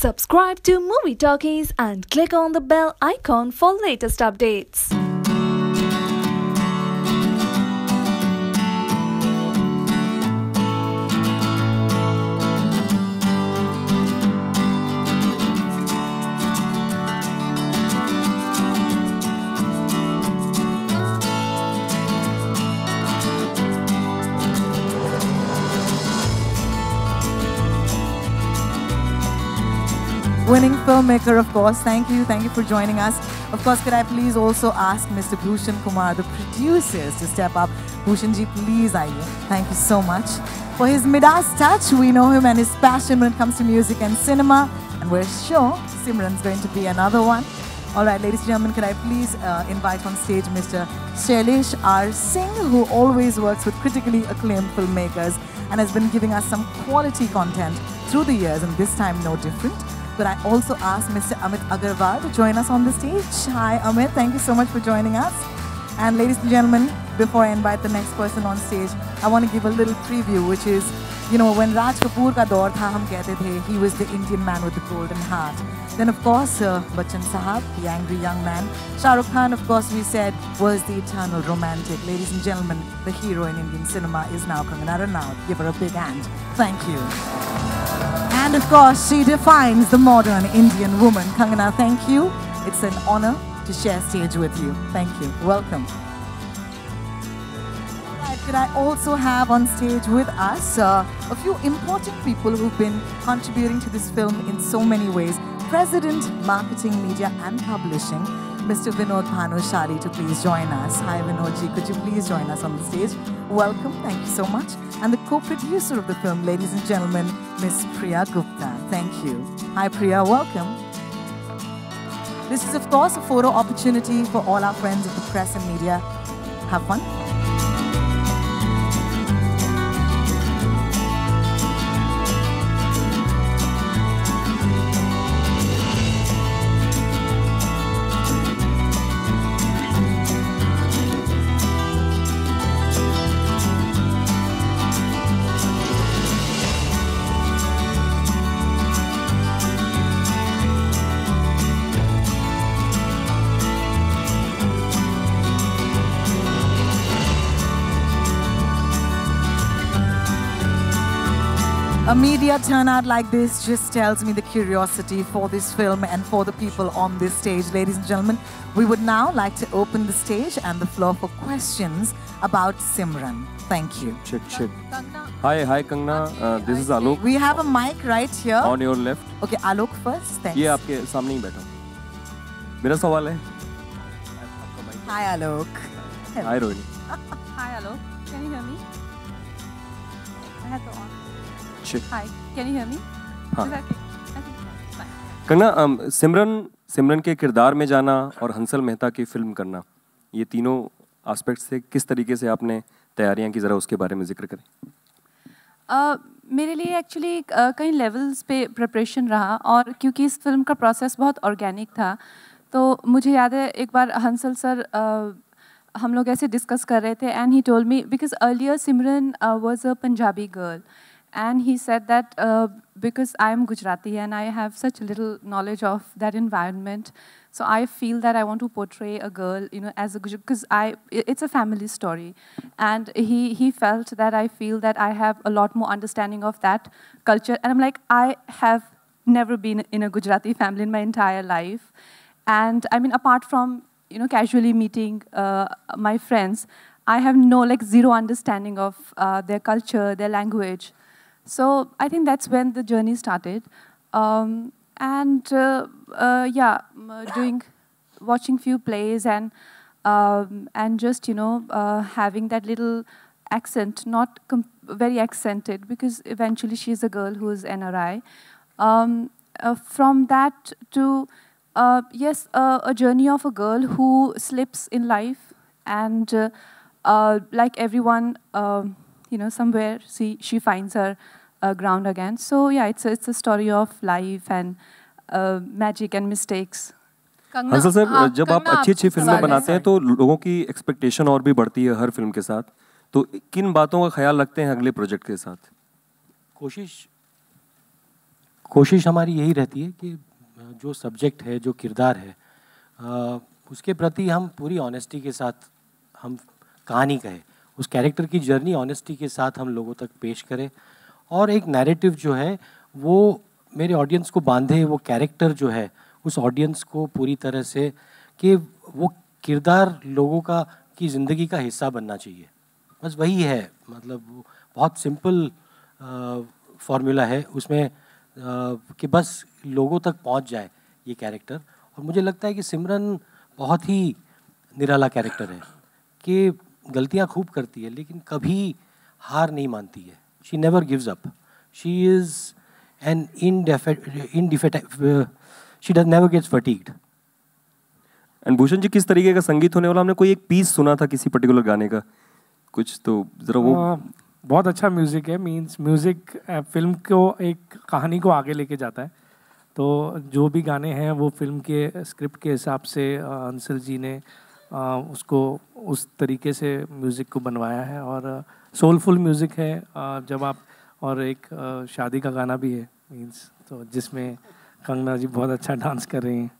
Subscribe to Movie Talkies and click on the bell icon for latest updates. Winning filmmaker, of course. Thank you for joining us. Of course, could I please also ask Mr. Bhushan Kumar, the producers, to step up. Bhushan ji, please, aiye. Thank you so much. For his Midas touch, we know him and his passion when it comes to music and cinema. And we're sure Simran's going to be another one. All right, ladies and gentlemen, could I please invite on stage Mr. Shailesh R. Singh, who always works with critically acclaimed filmmakers and has been giving us some quality content through the years, and this time no different. But I also asked Mr. Amit Agarwal to join us on the stage. Hi Amit, thank you so much for joining us. And ladies and gentlemen, before I invite the next person on stage, I want to give a little preview, which is, you know, when Raj Kapoor ka daur tha, hum kehte the, he was the Indian man with the golden heart. Then of course, Bachchan Sahab, the angry young man. Shah Rukh Khan, of course, we said, was the eternal romantic. Ladies and gentlemen, the hero in Indian cinema is now Kangana Ranaut. Give her a big hand. Thank you. And of course, she defines the modern Indian woman. Kangana, thank you. It's an honor to share stage with you. Thank you. Welcome. All right, could I also have on stage with us a few important people who've been contributing to this film in so many ways. President, Marketing, Media and Publishing, Mr. Vinod Bhanushali, to please join us. Hi Vinod ji, could you please join us on the stage? Welcome, thank you so much. And the co-producer of the film, ladies and gentlemen, Miss Priya Gupta. Thank you. Hi Priya, welcome. This is of course a photo opportunity for all our friends of the press and media. Have fun. A media turnout like this just tells me the curiosity for this film and for the people on this stage. Ladies and gentlemen, we would now like to open the stage and the floor for questions about Simran. Thank you. Check. Hi Kangana. This is Alok. We have a mic right here. On your left. Okay, Alok first. Thanks. ये आपके सामने ही बैठा हूँ. मेरा सवाल है. Hi Alok. Hi Rohini. Hi Alok. Can you hear me? I have to on. Check. Hi. Can you hear me? हाँ. Is that okay? Okay. Fine. Kangana, सिमरन के किरदार में जाना और हंसल मेहता की फिल्म करना, ये तीनों एस्पेक्ट्स से किस तरीके से आपने तैयारियां की, जरा उसके बारे में जिक्र करें. मेरे लिए एक्चुअली कई लेवल्स पे प्रिपरेशन रहा, और क्योंकि इस फिल्म का प्रोसेस बहुत ऑर्गेनिक था, तो मुझे याद है एक बार हंसल सर हम लोग ऐसे डिस्कस कर रहे थे, and he told me, because earlier Simran was a Punjabi girl, and he said that because I am Gujarati and I have such little knowledge of that environment, so I feel that I want to portray a girl, you know, as a Gujarati, because it's a family story, and he felt that I feel that I have a lot more understanding of that culture, and I'm like, I have never been in a Gujarati family in my entire life, and I mean, apart from, you know, casually meeting my friends, I have zero understanding of their culture, their language. So I think that's when the journey started, watching few plays and just, you know, having that little accent, not very accented, because eventually she's a girl who is NRI. From that to yes, a journey of a girl who slips in life, and like everyone. You know, somewhere she finds her ground again. So yeah, it's a story of life and magic and mistakes. Hansal sir, जब आप अच्छी फिल्में बनाते हैं तो लोगों की expectation और भी बढ़ती है हर फिल्म के साथ, तो किन बातों का ख्याल रखते हैं अगले प्रोजेक्ट के साथ? कोशिश हमारी यही रहती है कि जो सब्जेक्ट है, जो किरदार है, उसके प्रति हम पूरी ऑनेस्टी के साथ हम कहानी कहें, उस कैरेक्टर की जर्नी ऑनेस्टी के साथ हम लोगों तक पेश करें, और एक नैरेटिव जो है वो मेरे ऑडियंस को बांधे, वो कैरेक्टर जो है उस ऑडियंस को पूरी तरह से कि वो किरदार लोगों का की ज़िंदगी का हिस्सा बनना चाहिए। बस वही है, मतलब वो बहुत सिंपल फार्मूला है उसमें कि बस लोगों तक पहुंच जाए ये कैरेक्टर। और मुझे लगता है कि सिमरन बहुत ही निराला कैरेक्टर है कि गलतियां खूब करती है लेकिन कभी हार नहीं मानती है। She never gives up, she is an she does never gets fatigued. And Bhushan ji, किस तरीके का संगीत होने वाला? हमने कोई एक पीस सुना था किसी पर्टिकुलर गाने का, कुछ तो जरा वो। बहुत अच्छा म्यूज़िक है, मींस म्यूज़िक फिल्म को एक कहानी को आगे लेके जाता है। तो जो भी गाने हैं वो फिल्म के स्क्रिप्ट के हिसाब से हंसल जी ने उसको उस तरीके से म्यूज़िक को बनवाया है, और सोलफुल म्यूज़िक है जब आप, और एक शादी का गाना भी है मींस, तो जिसमें कंगना जी बहुत अच्छा डांस कर रही हैं।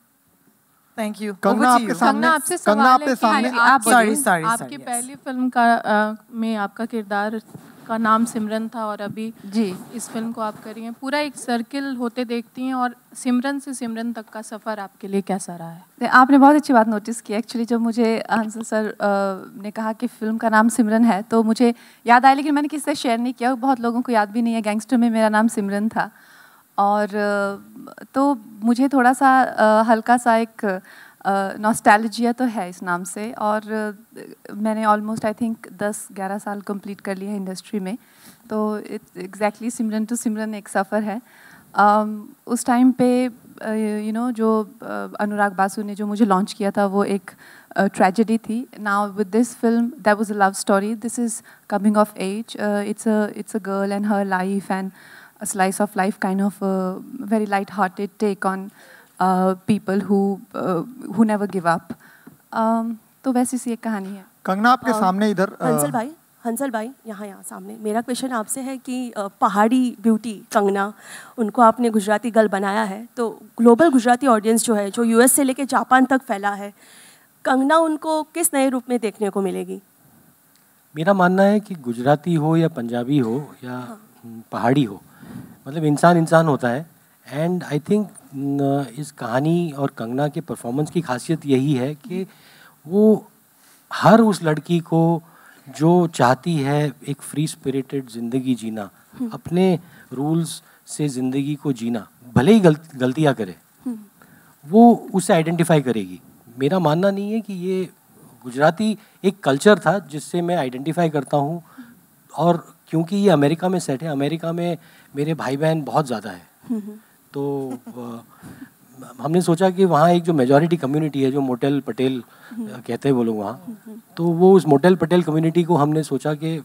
Thank you. Kangana Over to आपके you. सामने, आपसे कंगना सवाल है आपके कि सामने आप Sorry, आपकी yes. पहली फिल्म का में आपका किरदार का नाम सिमरन था और अभी जी इस फिल्म को आप कर रही हैं, पूरा एक सर्किल होते देखती हैं, और सिमरन से सिमरन तक का सफ़र आपके लिए कैसा रहा है? आपने बहुत अच्छी बात नोटिस की। एक्चुअली जब मुझे हंसल सर ने कहा कि फ़िल्म का नाम सिमरन है तो मुझे याद आया, लेकिन मैंने किसी से शेयर नहीं किया, बहुत लोगों को याद भी नहीं है। गैंगस्टर में मेरा नाम सिमरन था, और तो मुझे थोड़ा सा हल्का सा एक नॉस्टैल्जिया तो है इस नाम से। और मैंने ऑलमोस्ट आई थिंक 10-11 साल कंप्लीट कर लिया है इंडस्ट्री में, तो इट्स एग्जैक्टली सिमरन टू सिमरन एक सफ़र है। उस टाइम पे जो अनुराग बासु ने जो मुझे लॉन्च किया था वो एक ट्रेजेडी थी। Now with this film that was a love story, this is coming of age, it's a girl and her life and a slice of life, kind of a very light-hearted take on people who never give up. तो वैसी सी एक कहानी है। कंगना आपके सामने इधर हंसल भाई यहाँ सामने मेरा क्वेश्चन आपसे है कि पहाड़ी ब्यूटी कंगना, उनको आपने गुजराती गर्ल बनाया है, तो ग्लोबल गुजराती ऑडियंस जो है, जो यूएस से लेके जापान तक फैला है, कंगना उनको किस नए रूप में देखने को मिलेगी? मेरा मानना है कि गुजराती हो या पंजाबी हो या पहाड़ी हो, मतलब इंसान होता है। एंड आई थिंक इस कहानी और कंगना के परफॉर्मेंस की खासियत यही है कि वो हर उस लड़की को जो चाहती है एक फ्री स्पिरिटेड ज़िंदगी जीना, अपने रूल्स से ज़िंदगी को जीना, भले ही गलतियाँ करे, वो उसे आइडेंटिफाई करेगी। मेरा मानना नहीं है कि ये गुजराती एक कल्चर था जिससे मैं आइडेंटिफाई करता हूँ, और क्योंकि ये अमेरिका में सेट है, अमेरिका में मेरे भाई बहन बहुत ज़्यादा है, तो हमने सोचा कि वहाँ एक जो मेजॉरिटी कम्युनिटी है, जो मोटेल पटेल कहते हैं वो लोग वहाँ, तो वो उस मोटेल पटेल कम्युनिटी को हमने सोचा कि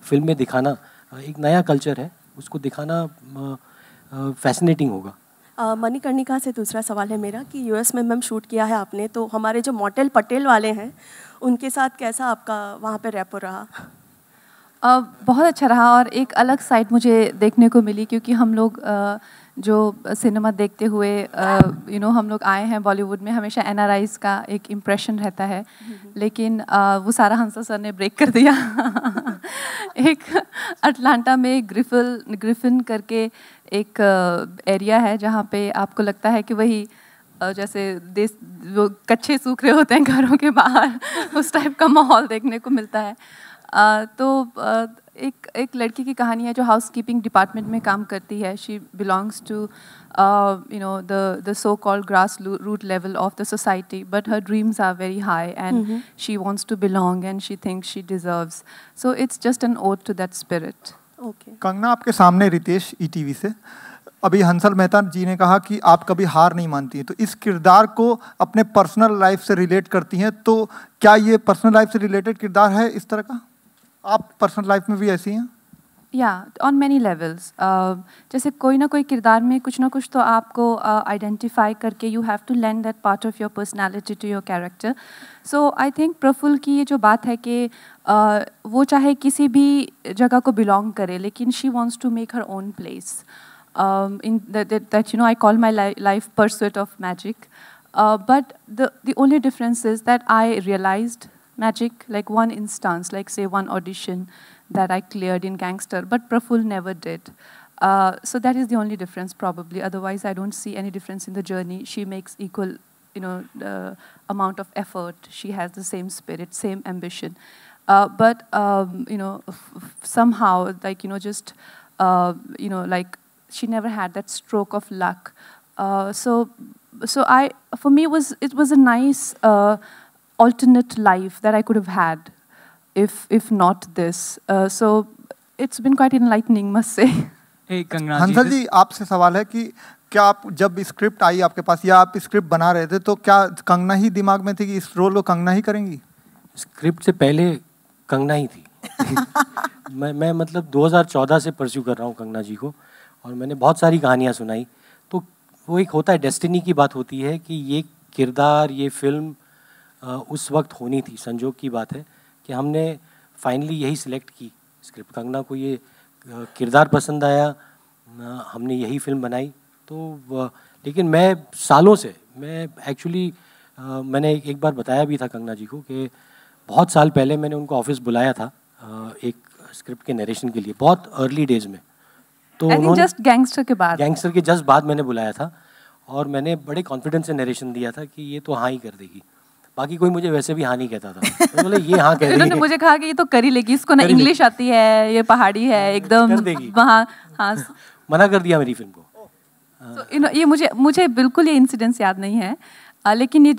फिल्म में दिखाना, एक नया कल्चर है, उसको दिखाना फैसिनेटिंग होगा। मणिकर्णिका से दूसरा सवाल है मेरा कि यूएस में मैम शूट किया है आपने, तो हमारे जो मोटेल पटेल वाले हैं उनके साथ कैसा आपका वहाँ पे रैपो रहा? बहुत अच्छा रहा, और एक अलग साइड मुझे देखने को मिली, क्योंकि हम लोग जो सिनेमा देखते हुए हम लोग आए हैं बॉलीवुड में, हमेशा एनआरआईज़ का एक इम्प्रेशन रहता है, लेकिन वो सारा हंसल सर ने ब्रेक कर दिया। एक अटलांटा में ग्रिफिन करके एक एरिया है जहाँ पे आपको लगता है कि वही जैसे देश वो कच्चे सूख रहे होते हैं घरों के बाहर, उस टाइप का माहौल देखने को मिलता है। तो एक लड़की की कहानी है जो हाउसकीपिंग डिपार्टमेंट में काम करती है। She belongs to the so-called grass root level of the society, but her dreams are very high and she wants to belong and she thinks she deserves. So it's just an ode to that spirit. Okay. Kangana आपके सामने Ritesh ETV से। अभी हंसल मेहता जी ने कहा कि आप कभी हार नहीं मानती हैं, तो इस किरदार को अपने पर्सनल लाइफ से रिलेट करती हैं, तो क्या ये पर्सनल लाइफ से रिलेटेड किरदार है इस तरह का? आप पर्सनल लाइफ में भी ऐसी हैं? या ऑन मैनी लेवल्स, जैसे कोई ना कोई किरदार में कुछ ना कुछ तो आपको आइडेंटिफाई करके you have to lend that part of your personality to your character. So I think Praful की ये जो बात है कि वो चाहे किसी भी जगह को बिलोंग करे, लेकिन she wants to make her own place. in that I call my life pursuit of magic. But the only difference is that I realized magic, like one instance, like say one audition that I cleared in Gangster, but Praful never did. So that is the only difference probably. Otherwise, I don't see any difference in the journey. She makes equal, the amount of effort. She has the same spirit, same ambition. But somehow, like like she never had that stroke of luck. So for me, it was a nice alternate life that I could have had, if not this. So it's been quite enlightening, must say. Hey, Kangna Hansal ji, आपसे सवाल है कि क्या आप जब script I आपके पास या आप स्क्रिप्ट बना रहे थे तो क्या कंगना ही दिमाग में थी कि इस रोल को कंगना ही करेंगी? स्क्रिप्ट से पहले कंगना ही थी। मैं मतलब 2014 से परस्यू कर रहा हूँ कंगना जी को, और मैंने बहुत सारी कहानियाँ सुनाई। तो वो एक होता है, डेस्टिनी की बात होती है कि ये किरदार, ये फिल्म उस वक्त होनी थी। संजोग की बात है कि हमने फाइनली यही सिलेक्ट की स्क्रिप्ट। कंगना को ये किरदार पसंद आया, हमने यही फिल्म बनाई। तो लेकिन मैं सालों से, मैं एक्चुअली मैंने एक बार बताया भी था कंगना जी को कि बहुत साल पहले मैंने उनको ऑफिस बुलाया था एक स्क्रिप्ट के नरेशन के लिए, बहुत अर्ली डेज में। तो उन्होंने जस्ट गैंगस्टर के जस्ट बाद मैंने बुलाया था, और मैंने बड़े कॉन्फिडेंस से नरेशन दिया था कि ये तो हाँ ही कर देगी। बाकी कोई मुझे वैसे भी हाँ नहीं कहता था, तो बोले ये हाँ कह रही है। उन्होंने मुझे कहा कि ये तो कर ही लेगी, इसको ना इंग्लिश आती है, ये पहाड़ी है एकदम वहाँ। हाँ, मना कर दिया मेरी फिल्म को। तो ये मुझे बिल्कुल ये इंसिडेंट्स याद नहीं है, लेकिन ये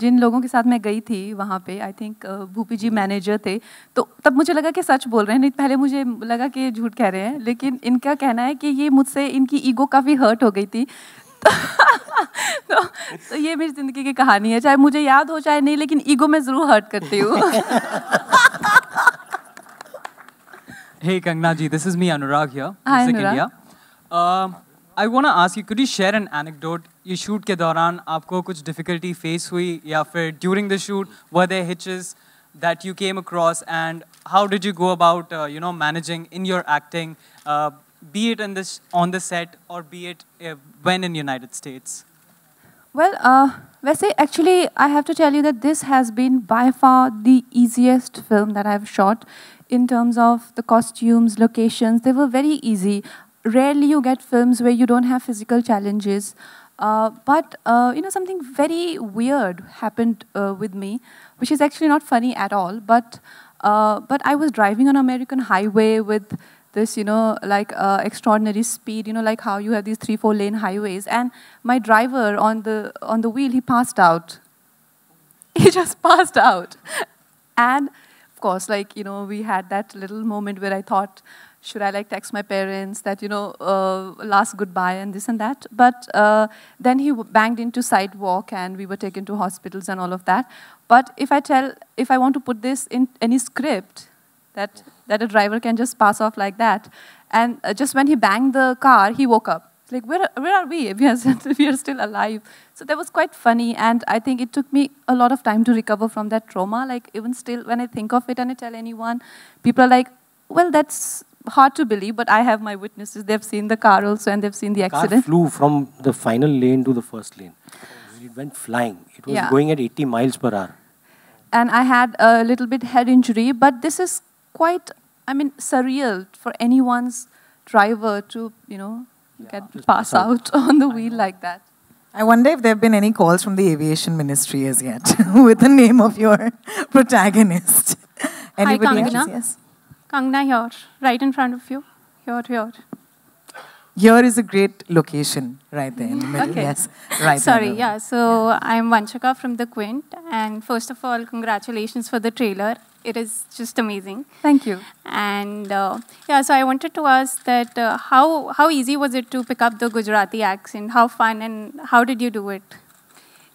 जिन लोगों के साथ मैं गई थी वहाँ पे, I think Bhupi ji manager थे, तो तब मुझे लगा कि सच बोल रहे हैं। नहीं, पहले मुझे लगा कि झूठ कह रहे हैं, लेकिन इनका कहना है कि ये मुझसे, इनकी ईगो काफ़ी हर्ट हो गई थी। तो ये मेरी ज़िंदगी की कहानी है, चाहे मुझे याद हो चाहे नहीं, लेकिन ईगो में ज़रूर हर्ट करती हूँ। Hey Kangna ji, this is me Anurag here, Hi, Music Anurag. India. I want to ask you, could you share an anecdote? ये shoot के दौरान आपको कुछ difficulty face हुई, या फिर during the shoot were there hitches that you came across, and how did you go about managing in your acting, be it on the set or be it when in United States? Well, वैसे actually I have to tell you that this has been by far the easiest film that I've shot. In terms of the costumes, locations, they were very easy. Rarely you get films where you don't have physical challenges. But something very weird happened with me, which is actually not funny at all. But I was driving on an American highway with this, extraordinary speed, like how you have these 3-4 lane highways. And my driver on the wheel, he passed out. He just passed out. And of course, we had that little moment where I thought, should I text my parents that, last goodbye and this and that. But then he banged into sidewalk and we were taken to hospitals and all of that. But if I want to put this in any script, that a driver can just pass off like that, and just when he banged the car, he woke up. Like, where are we? We are still alive. So that was quite funny, and I think it took me a lot of time to recover from that trauma. Like, even still, when I think of it and I tell anyone, people are like, well, that's hard to believe, but I have my witnesses. They've seen the car also, and they've seen the accident. The car flew from the final lane to the first lane. It went flying. It was going at 80 miles per hour. And I had a little bit head injury, but this is quite, surreal for anyone's driver to, pass out on the wheel like that. I wonder if there have been any calls from the aviation ministry as yet with the name of your protagonist. Anybody? Hi, Kangna. Yes. Kangna here, right in front of you. Here. Here is a great location, right there in the middle. Okay. Yes, right. Sorry, yeah. So I'm Vanchika from The Quint, and first of all, congratulations for the trailer. It is just amazing. Thank you. And so I wanted to ask that how easy was it to pick up the Gujarati accent? How fun, and how did you do it?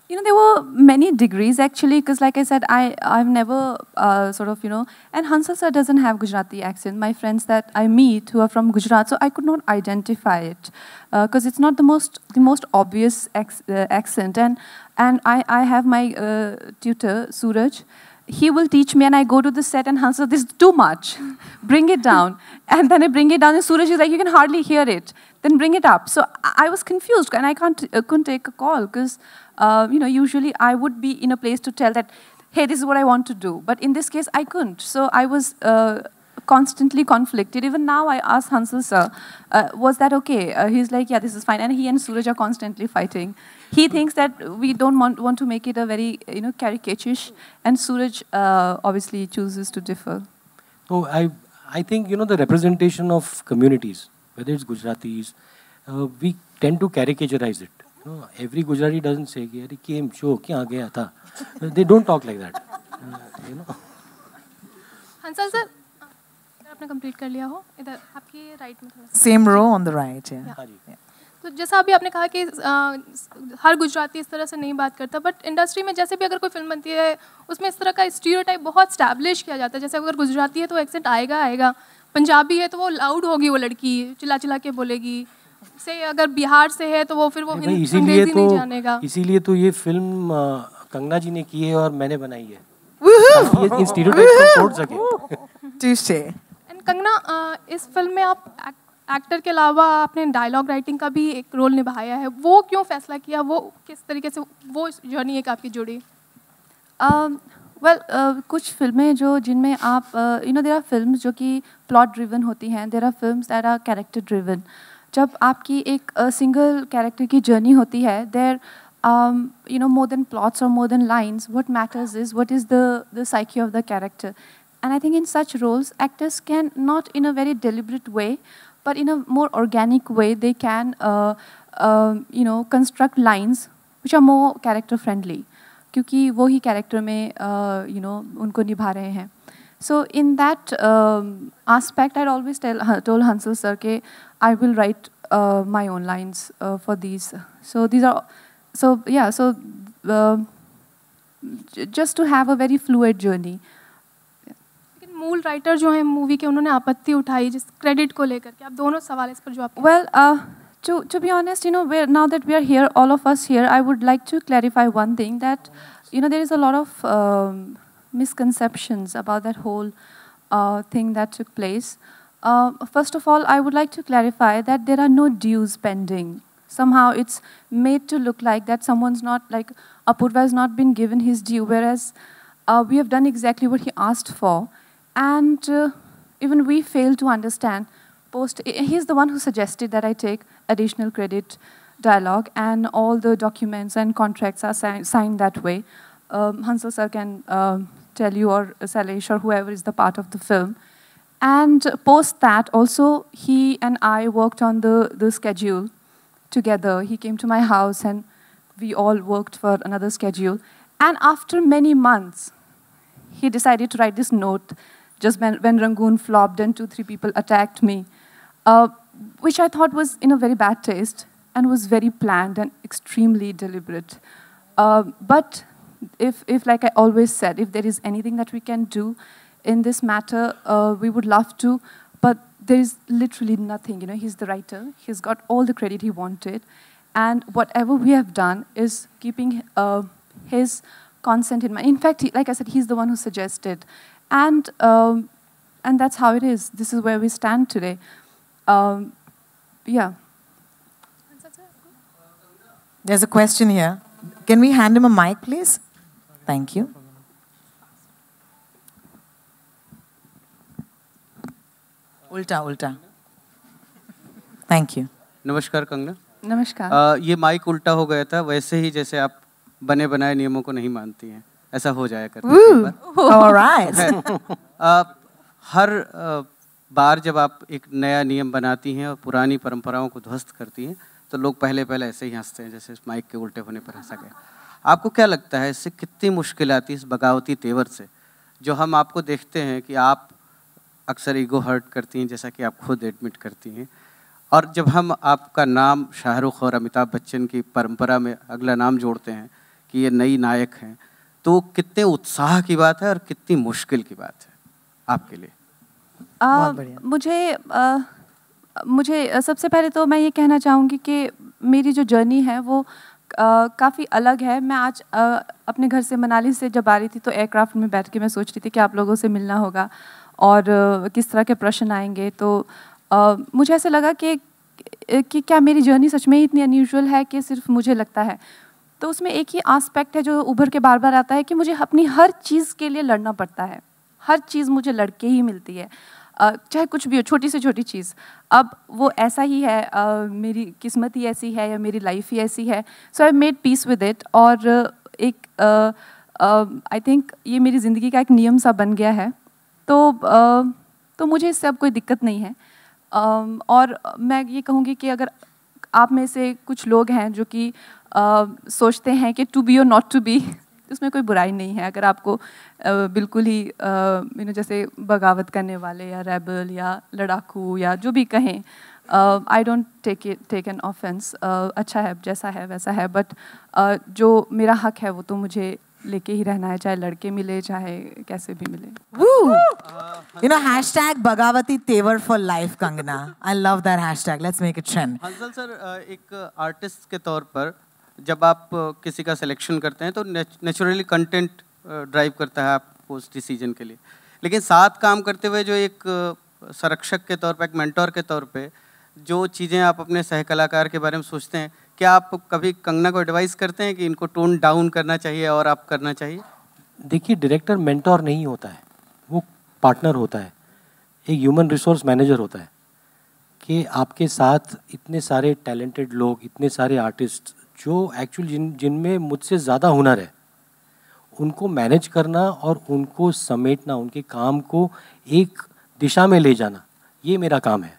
There were many degrees actually, because like I said, I've never and Hansal sir doesn't have Gujarati accent. My friends that I meet who are from Gujarat, so I could not identify it because it's not the most obvious accent. And I have my tutor Suraj, he will teach me, and I go to the set and Hansel, this is too much. Bring it down. And then I bring it down, and Suraj is like, you can hardly hear it. Then bring it up. So I was confused, and I couldn't take a call because, usually I would be in a place to tell that, hey, this is what I want to do. But in this case, I couldn't. So I was constantly conflicted. Even now, I asked Hansel sir, was that okay? He's like, yeah, this is fine. And he and Suraj are constantly fighting. He thinks that we don't want to make it a very, caricature-ish, and Suraj obviously chooses to differ. So I think, the representation of communities, whether it's Gujaratis, we tend to caricaturize it. Every Gujarati doesn't say, "Yari came show, kya gaya tha." They don't talk like that. Hansal sir, अगर आपने complete कर लिया हो, इधर आपके right में थोड़ा Same row on the right, yeah. तो जैसा अभी आपने कहा कि हर गुजराती इस तरह से नहीं बात करता, बट इंडस्ट्री में जैसे भी अगर कोई फिल्म बनती है उसमें इस तरह का स्टीरियोटाइप बहुत स्टैब्लिश किया जाता है। जैसे अगर गुजराती है तो एक्सेंट आएगा, पंजाबी है तो वो लाउड होगी, वो लड़की चिल्ला चिल्ला के बोलेगी, से अगर बिहार से है तो वो फिर वो अंग्रेजी नहीं जानेगा। इसीलिए तो ये फिल्म कंगना जी ने की है और मैंने बनाई है, ताकि ये इन स्टीरियोटाइप्स को तोड़ सके। एंड कंगना, इस फिल्म में आप एक्टर के अलावा आपने डायलॉग राइटिंग का भी एक रोल निभाया है, वो क्यों फैसला किया, वो किस तरीके से वो जर्नी एक आपकी जुड़ी? कुछ फिल्में जिनमें आप देयर आर फिल्म्स जो कि प्लॉट ड्रिवन होती हैं, there are films that are character driven. जब आपकी एक सिंगल कैरेक्टर की जर्नी होती है, there more than plots or more than lines, what matters is what is the psyche of the character. And I think in such roles, actors can, not in a very deliberate way, but in a more organic way, they can, construct lines which are more character friendly, क्योंकि वो ही character में, उनको निभा रहे हैं. So in that aspect, I'd always told Hansel sir कि I will write my own lines for these. So these are, just to have a very fluid journey. मूल writer जो हैं मूवी के, उन्होंने आपत्ति उठाई जिस क्रेडिट को लेकर के, आप दोनों सवाल इस पर जो आप to be honest, now that we are here, all of us here, I would like to clarify one thing, that there is a lot of misconceptions about that whole thing that took place. First of all, I would like to clarify that there are no dues pending. Somehow it's made to look like that someone's not, like Apurva has not been given his due, whereas we have done exactly what he asked for. And even we fail to understand. He's the one who suggested that I take additional credit dialogue, and all the documents and contracts are signed that way. Hansel sir can tell you, or Salesh, or whoever is the part of the film. And post that, also, he and I worked on the schedule together. He came to my house, and we all worked for another schedule. And after many months, he decided to write this note just when Rangoon flopped and 2-3 people attacked me, which I thought was in a very bad taste and was very planned and extremely deliberate. But if, like I always said, if there is anything that we can do in this matter, we would love to, but there is literally nothing. He's the writer. He's got all the credit he wanted. And whatever we have done is keeping his consent in mind. In fact, like I said, he's the one who suggested. And that's how it is. This is where we stand today. Yeah. There's a question here. Can we hand him a mic, please? Thank you. Ulta. Thank you. नमस्कार कंगना। नमस्कार। ये mic उल्टा हो गया था, वैसे ही जैसे आप बने बनाए नियमों को नहीं मानती हैं, ऐसा हो जाया करता है। All right. हर बार जब आप एक नया नियम बनाती हैं और पुरानी परंपराओं को ध्वस्त करती हैं, तो लोग पहले ऐसे ही हंसते हैं, जैसे इस माइक के उल्टे होने पर हंसा गया। आपको क्या लगता है, इससे कितनी मुश्किल आती है, इस बगावती तेवर से, जो हम आपको देखते हैं कि आप अक्सर ईगो हर्ट करती हैं, जैसा कि आप खुद एडमिट करती हैं, और जब हम आपका नाम शाहरुख और अमिताभ बच्चन की परंपरा में अगला नाम जोड़ते हैं कि ये नई नायक हैं, तो कितने उत्साह की बात है और कितनी मुश्किल की बात है आपके लिए? मुझे सबसे पहले तो मैं ये कहना चाहूँगी कि मेरी जो जर्नी है वो काफ़ी अलग है। मैं आज अपने घर से मनाली से जब आ रही थी तो एयरक्राफ्ट में बैठ के मैं सोच रही थी कि आप लोगों से मिलना होगा और किस तरह के प्रश्न आएंगे। तो मुझे ऐसे लगा कि क्या मेरी जर्नी सच में ही इतनी अनयूजुअल है कि सिर्फ मुझे लगता है। तो उसमें एक ही आस्पेक्ट है जो उभर के बार बार आता है कि मुझे अपनी हर चीज़ के लिए लड़ना पड़ता है। हर चीज़ मुझे लड़के ही मिलती है, चाहे कुछ भी हो, छोटी से छोटी चीज़। अब वो ऐसा ही है, मेरी किस्मत ही ऐसी है या मेरी लाइफ ही ऐसी है। So I made peace with it. और एक आई थिंक ये मेरी ज़िंदगी का एक नियम सा बन गया है। तो मुझे इससे अब कोई दिक्कत नहीं है। और मैं ये कहूँगी कि अगर आप में से कुछ लोग हैं जो कि सोचते हैं कि टू बी और नॉट टू बी, उसमें कोई बुराई नहीं है। अगर आपको बिल्कुल ही जैसे बगावत करने वाले या रेबल या लड़ाकू या जो भी कहें, I don't take an offence. अच्छा है, जैसा है वैसा है। बट जो मेरा हक है वो तो मुझे लेके ही रहना है, चाहे लड़के मिले चाहे कैसे भी मिले। Hashtag Bhagavati Tevar for life, Kangana. I love that hashtag. Let's make it trend. Hansal sir, एक आर्टिस्ट के तौर पर जब आप किसी का सिलेक्शन करते हैं तो नेचुरली कंटेंट ड्राइव करता है आपको उस डिसीजन के लिए, लेकिन साथ काम करते हुए जो एक संरक्षक के तौर पर, एक मेंटोर के तौर पे जो चीज़ें आप अपने सहकलाकार के बारे में सोचते हैं, क्या आप कभी कंगना को एडवाइस करते हैं कि इनको टोन डाउन करना चाहिए और आप करना चाहिए? देखिए, डायरेक्टर मेंटोर नहीं होता है, वो पार्टनर होता है, एक ह्यूमन रिसोर्स मैनेजर होता है। कि आपके साथ इतने सारे टैलेंटेड लोग, इतने सारे आर्टिस्ट जो एक्चुअली जिनमें मुझसे ज़्यादा हुनर है, उनको मैनेज करना और उनको समेटना, उनके काम को एक दिशा में ले जाना, ये मेरा काम है।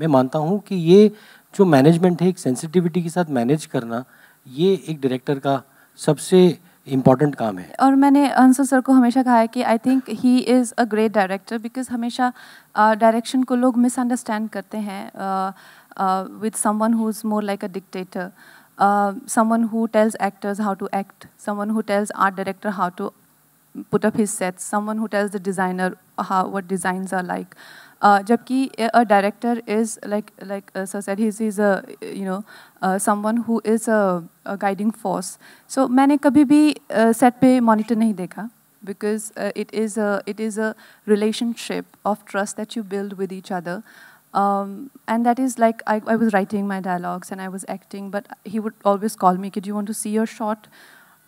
मैं मानता हूँ कि ये जो मैनेजमेंट है, एक सेंसिटिविटी के साथ मैनेज करना, ये एक डायरेक्टर का सबसे इम्पॉर्टेंट काम है। और मैंने हंसल सर को हमेशा कहा है कि I think he is a great director, because हमेशा डायरेक्शन को लोग मिसअंडरस्टैंड करते हैं with someone who is more like a dictator, someone who tells actors how to act, someone who tells art director how to put up his sets, someone who tells the designer what designs are like. Jabki a director is like sir said, he's a someone who is a guiding force. So मैंने कभी भी set पे monitor नहीं देखा, because it is a relationship of trust that you build with each other. And that is like, I was writing my dialogues and I was acting, but he would always call me, do you want to see your shot?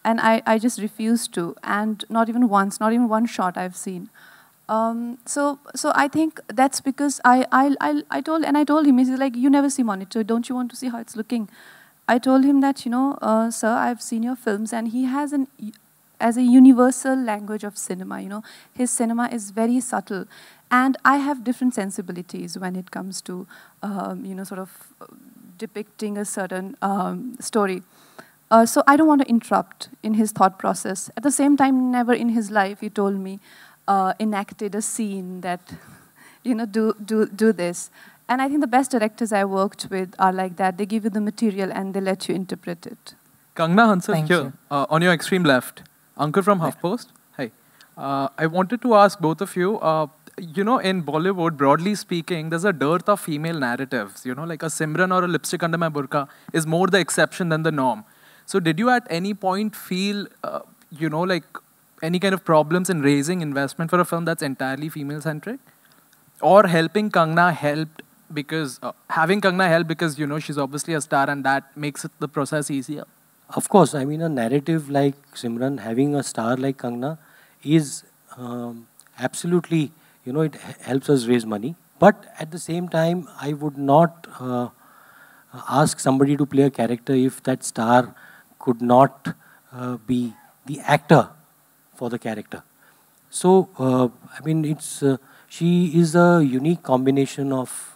And I just refused to, and not even once, not even one shot I've seen. So I think that's because I told him, he's like, you never see monitor, don't you want to see how it's looking? I told him that, sir, I've seen your films, and he has as a universal language of cinema, his cinema is very subtle. And I have different sensibilities when it comes to, sort of depicting a certain story. So I don't want to interrupt in his thought process. At the same time, never in his life, he told me, enacted a scene that, do this. And I think the best directors I worked with are like that. They give you the material and they let you interpret it. Kangna Hansal here, on your extreme left. Ankur from HuffPost. Hi. I wanted to ask both of you, in Bollywood, broadly speaking, there's a dearth of female narratives. Like a Simran or a Lipstick Under My Burqa is more the exception than the norm. So did you at any point feel, like any kind of problems in raising investment for a film that's entirely female-centric? Or helping Kangna helped because, having Kangna help because, she's obviously a star and that makes the process easier? Of course, I mean, a narrative like Simran, having a star like Kangna is absolutely, it helps us raise money. But at the same time, I would not ask somebody to play a character if that star could not be the actor for the character. So, I mean, she is a unique combination of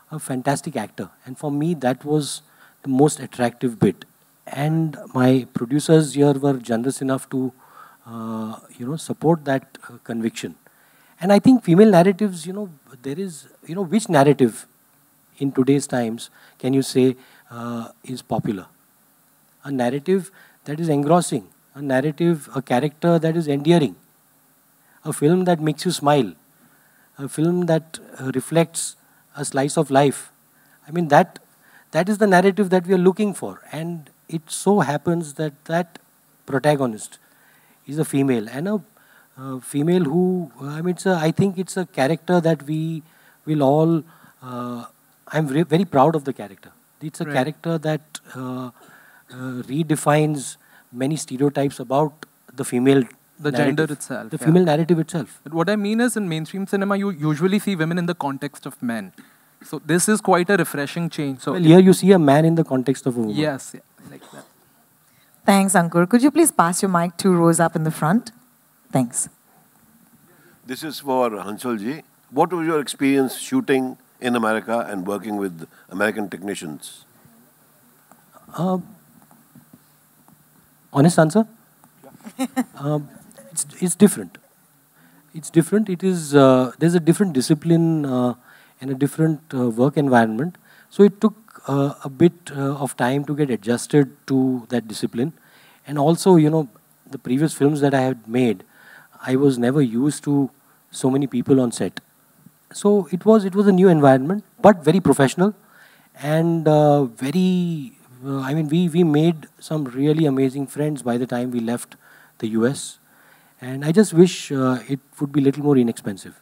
a fantastic actor. And for me, that was the most attractive bit. And my producers here were generous enough to, support that conviction. And I think female narratives, there is, which narrative in today's times can you say is popular? A narrative that is engrossing, a narrative, a character that is endearing, a film that makes you smile, a film that reflects a slice of life. I mean, that is the narrative that we are looking for. And it so happens that that protagonist is a female, and a female who, I mean, I think it's a character that we will all, I'm very proud of the character. It's a character that redefines many stereotypes about the female the narrative, gender itself. the female narrative itself. But what I mean is, in mainstream cinema, you usually see women in the context of men. So this is quite a refreshing change. So Well, here you see a man in the context of a woman. yes, yeah, like that. Thanks, Ankur. Could you please pass your mic 2 rows up in the front? Thanks. This is for Hansalji. What was your experience shooting in America and working with American technicians? Honest answer? It's different. It's different. It is there's a different discipline and a different work environment. So it took a bit of time to get adjusted to that discipline. And also, you know, the previous films that I had made, I was never used to so many people on set. So it was a new environment, but very professional and very. I mean, we made some really amazing friends by the time we left the US, and I just wish it would be a little more inexpensive.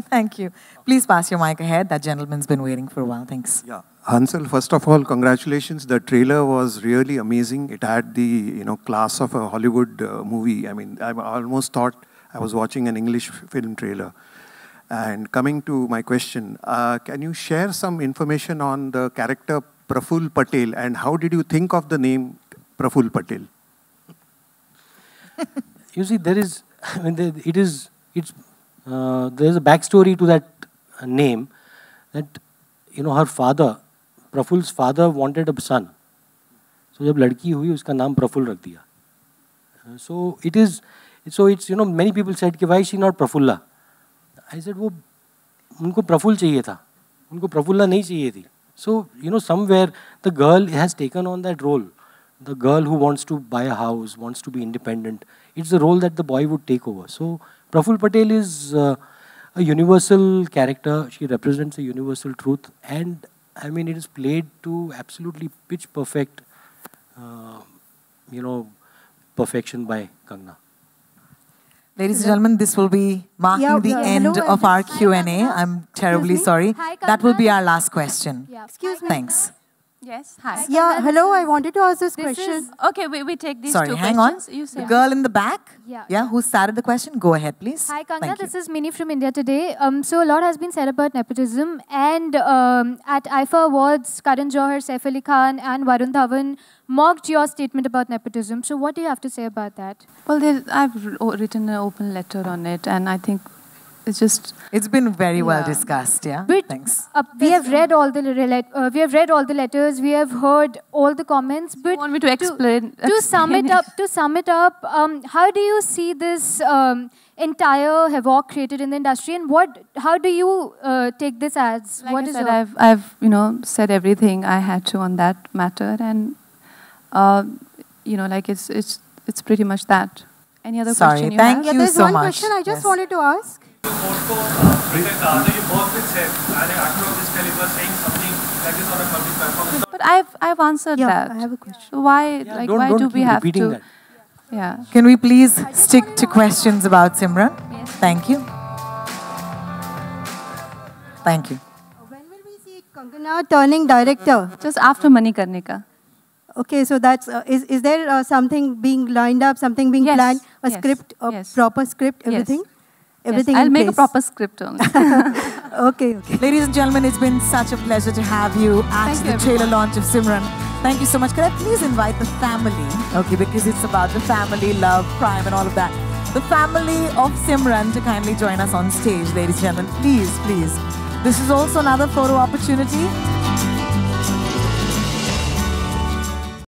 Thank you. Please pass your mic ahead. That gentleman's been waiting for a while. Thanks. Yeah, Hansal, first of all, congratulations. The trailer was really amazing. It had the class of a Hollywood movie. I mean, I almost thought I was watching an English film trailer. And coming to my question, can you share some information on the character Praful Patel, and how did you think of the name Praful Patel? You see, there is, I mean, there's a backstory to that name, that, you know, her father, Praful's father wanted a son. So जब लड़की हुई उसका नाम प्रफुल्ल रख दिया. So it's, you know, many people said कि why is she not Prafulla? I said वो उनको प्रफुल्ल चाहिए था, उनको प्रफुल्ला नहीं चाहिए थी. So, you know, somewhere the girl has taken on that role. The girl who wants to buy a house, wants to be independent. It's the role that the boy would take over. So, Praful Patel is a universal character. She represents a universal truth. And, I mean, it is played to absolutely pitch perfect, you know, perfection by Kangna. Ladies and gentlemen, this will be marking the end of our Q&A. I'm terribly sorry. Hi, that will be our last question. Excuse me. Thanks. Yes, hi. Yeah, Hello, I wanted to ask this question. Okay, we take these Sorry, two hang on. questions. You say. The girl in the back, Yeah. who started the question, go ahead, please. Hi, Kangna. Thank you. This is Mini from India Today. So a lot has been said about nepotism, and at IFA Awards, Karan Johar, Saif Ali Khan, and Varun Dhawan mocked your statement about nepotism. So what do you have to say about that? Well, I've written an open letter on it, and I think it's just... It's been very well discussed, yeah? But, Thanks. We have read all the letters, we have heard all the comments, but you want me to explain? To sum it up, how do you see this entire havoc created in the industry, and how do you take this as? Like what I is said, your... I've said everything I had to on that matter, and like it's pretty much that. Any other question you have? Thank you so much. There's one question I just wanted to ask. you work with Saif, and an actor of this caliber saying something like this on a public platform. But I've answered that. I have a question. So why why do we have to? That. Yeah. Can we please stick to questions about Simran? Yes. Thank you. Thank you. When will we see Kangana turning director? Just after Mani Karne Ka. Okay, so that's is there something being lined up, something being planned, a script, a proper script, everything? Everything I'll in make a place? proper script only. Okay. Ladies and gentlemen, it's been such a pleasure to have you at the trailer launch of Simran. Thank you so much. Could I please invite the family? Okay, because it's about the family, love, crime, and all of that. The family of Simran to kindly join us on stage, ladies and gentlemen. Please, please. This is also another photo opportunity.